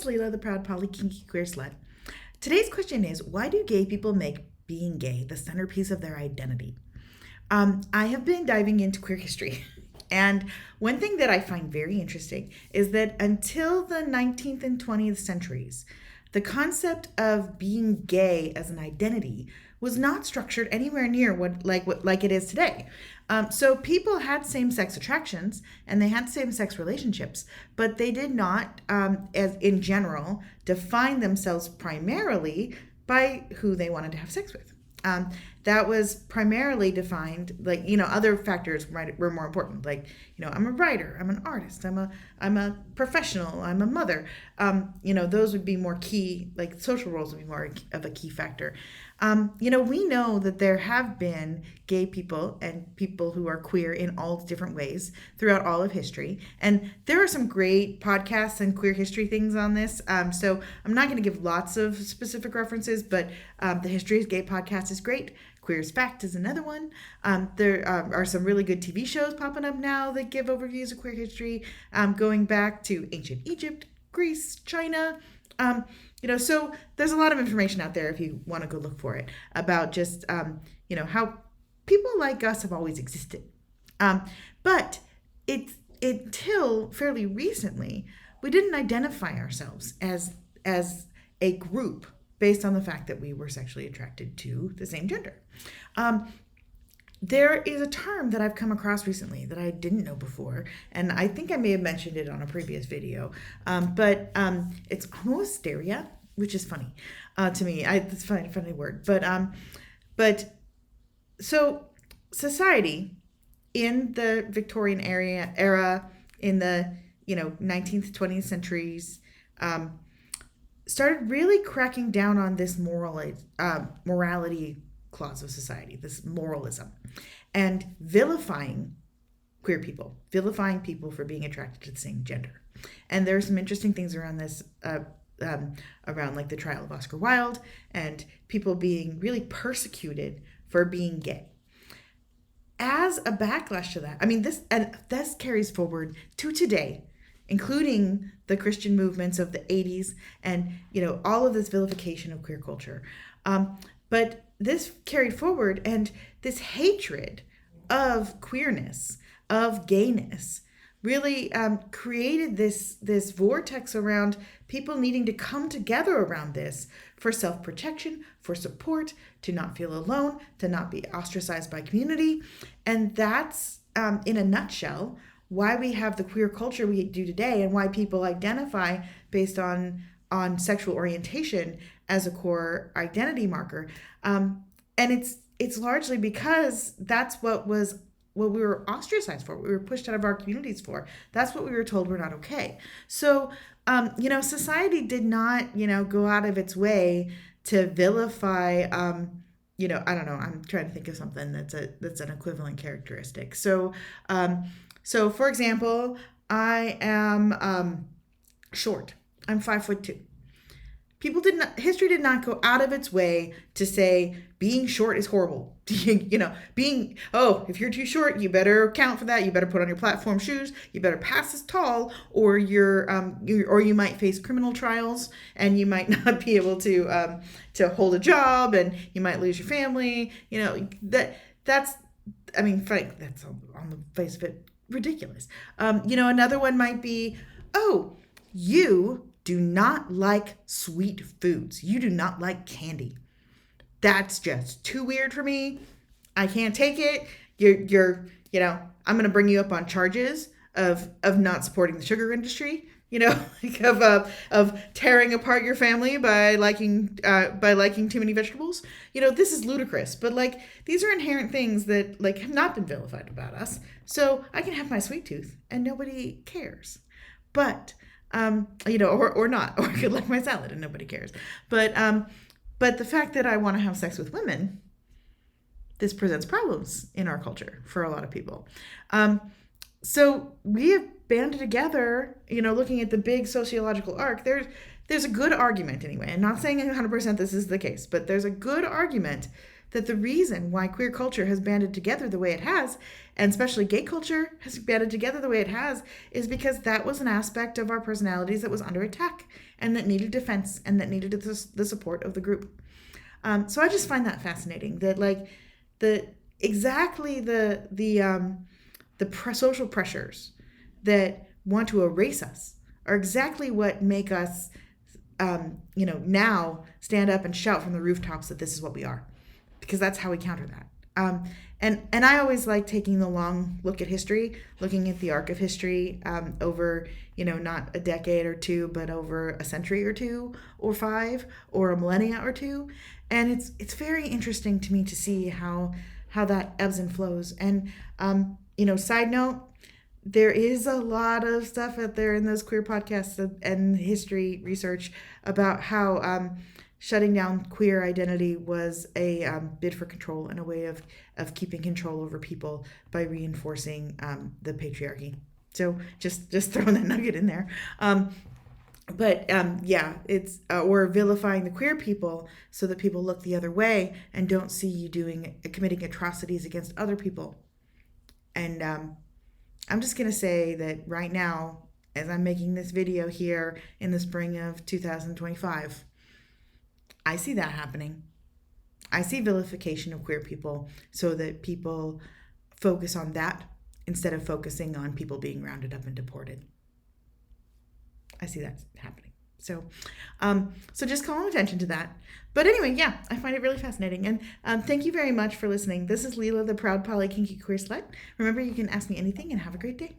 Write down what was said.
it's Leila, the proud Poly Kinky Queer Slut. Today's question is, why do gay people make being gay the centerpiece of their identity? I have been diving into queer history. And one thing that I find very interesting is that until the 19th and 20th centuries, the concept of being gay as an identity was not structured anywhere near what like it is today. So people had same-sex attractions and they had same-sex relationships, but they did not, as in general, define themselves primarily by who they wanted to have sex with. That was primarily defined, other factors were more important. I'm a writer, I'm an artist, I'm a professional, I'm a mother. Those would be more key, like social roles would be more of a key factor. We know that there have been gay people and people who are queer in all different ways throughout all of history. And there are some great podcasts and queer history things on this. So I'm not going to give lots of specific references, but the History is Gay podcast is great. Queer as Fact is another one. There are some really good TV shows popping up now that give overviews of queer history, going back to ancient Egypt, Greece, China. So there's a lot of information out there if you want to go look for it about just, how people like us have always existed. But until fairly recently, we didn't identify ourselves as a group based on the fact that we were sexually attracted to the same gender. There is a term that I've come across recently that I didn't know before, and I think I may have mentioned it on a previous video, but it's homohysteria, which is funny to me. It's a funny word, but so society in the Victorian era in the 19th, 20th centuries started really cracking down on this morality clause of society, this moralism, and vilifying queer people, vilifying people for being attracted to the same gender. And there are some interesting things around this, around like the trial of Oscar Wilde and people being really persecuted for being gay. As a backlash to that, this carries forward to today, including the Christian movements of the 80s and, all of this vilification of queer culture. But this carried forward, and this hatred of queerness, of gayness, really created this vortex around people needing to come together around this for self-protection, for support, to not feel alone, to not be ostracized by community. And that's, in a nutshell, why we have the queer culture we do today and why people identify based on sexual orientation as a core identity marker. And it's largely because that's what we were ostracized for, what we were pushed out of our communities for. That's what we were told we're not okay. So, society did not, go out of its way to vilify, I don't know, I'm trying to think of something that's an equivalent characteristic. So for example, I am if I'm 5'2". History did not go out of its way to say being short is horrible. If you're too short, you better account for that. You better put on your platform shoes. You better pass as tall, or you might face criminal trials, and you might not be able to hold a job, and you might lose your family. That's on the face of it ridiculous. Another one might be, you do not like sweet foods. You do not like candy. That's just too weird for me. I can't take it. I'm going to bring you up on charges of not supporting the sugar industry, of tearing apart your family by liking too many vegetables. This is ludicrous, but these are inherent things that have not been vilified about us. So I can have my sweet tooth and nobody cares. But or not, or I could like my salad and nobody cares. But the fact that I want to have sex with women, this presents problems in our culture for a lot of people. So we have banded together, looking at the big sociological arc. There's a good argument anyway. I'm not saying 100% this is the case, but there's a good argument that the reason why queer culture has banded together the way it has, and especially gay culture has banded together the way it has, is because that was an aspect of our personalities that was under attack and that needed defense and that needed the support of the group. So I just find that fascinating, that like the social pressures that want to erase us are exactly what make us now stand up and shout from the rooftops that this is what we are, because that's how we counter that. And I always like taking the long look at history, looking at the arc of history over, not a decade or two, but over a century or two or five or a millennia or two. And it's very interesting to me to see how that ebbs and flows. And, side note, there is a lot of stuff out there in those queer podcasts and history research about how shutting down queer identity was a bid for control and a way of keeping control over people by reinforcing the patriarchy. So just throwing that nugget in there. It's or vilifying the queer people so that people look the other way and don't see you committing atrocities against other people. And I'm just going to say that right now, as I'm making this video here in the spring of 2025, I see that happening. I see vilification of queer people so that people focus on that instead of focusing on people being rounded up and deported. I see that happening. So just call attention to that. But anyway, yeah, I find it really fascinating. And thank you very much for listening. This is Leela, the proud Poly Kinky Queer Slut. Remember, you can ask me anything, and have a great day.